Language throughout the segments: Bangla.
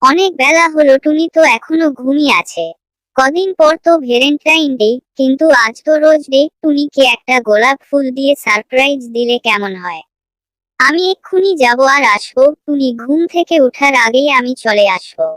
অনেক বেলা হলো, টুনি তো এখনো ঘুমিয়ে আছে। কদিন পর তো ভ্যালেন্টাইন ডে, কিন্তু আজ তো রোজ ডে। টুনিকে একটা গোলাপ ফুল দিয়ে সারপ্রাইজ দিলে কেমন হয়? আমি এক্ষুনি যাব আর আসবো, টুনি ঘুম থেকে ওঠার আগেই আমি চলে আসবো।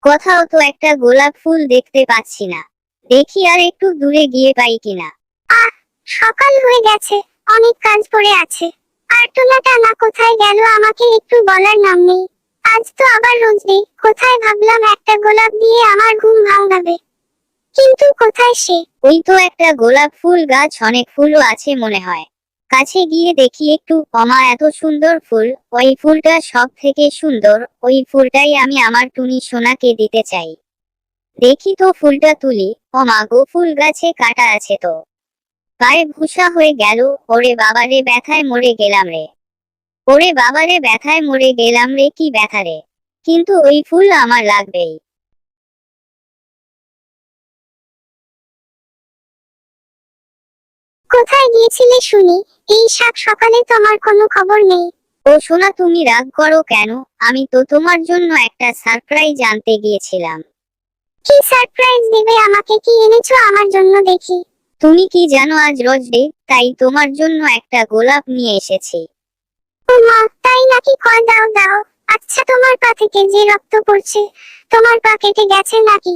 কোথাও তো একটা গোলাপ ফুল দেখতে পাচ্ছি না। দেখি আর একটু দূরে গিয়ে পাই কিনা। আহ, সকাল হয়ে গেছে, অনেক কাজ পড়ে আছে। আর টোনাটা না কোথায় গেল, আমাকে একটু বলার নাম নেই। আজ তো আবার রোজ ডে, কোথায় ভাবলাম একটা গোলাপ দিয়ে আমার ঘুম ভাঙাবে, কিন্তু কোথায় সে? ওই তো একটা গোলাপ ফুল গাছ, অনেক ফুলও আছে মনে হয়। কাছে গিয়ে দেখি একটু, এত সুন্দর ফুল। ওই ফুলটা সব থেকে সুন্দর, ওই ফুলটাই আমি আমার টুনি সোনাকে দিতে চাই। দেখি তো ফুলটা তুলি। গো, ফুল গাছে কাটা আছে তো। গায়ে ভুসা হয়ে গেল। ওরে বাবারে, ব্যথায় মরে গেলাম রে। ওরে বাবারে, ব্যথায় মরে গেলাম রে, কি ব্যথা রে। কিন্তু ওই ফুল আমার লাগবেই। কোথায় গিয়েছিলে শুনি? এই সাত সকালে তোমার কোনো খবর নেই। ও সোনা, তুমি রাগ করো কেন? আমি তো তোমার জন্য একটা সারপ্রাইজ আনতে গিয়েছিলাম। কি সারপ্রাইজ দিবে আমাকে? কি এনেছো আমার জন্য দেখি? তুমি কি জানো আজ রোজ ডে, তাই তোমার জন্য একটা গোলাপ নিয়ে এসেছি। ও মা, তাই নাকি? কয় দাও দাও। আচ্ছা, তোমার পা থেকে যে রক্ত পড়ছে, তোমার পা কেটে গেছে নাকি?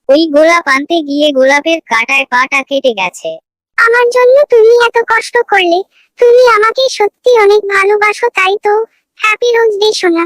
ওই গোলাপ আনতে গিয়ে গোলাপের কাঁটায় পাটা কেটে গেছে। আমার জন্য তুমি এত কষ্ট করলে। তুমি আমাকে সত্যি অনেক ভালোবাসো, তাই তো? হ্যাপি রোজ ডে সোনা।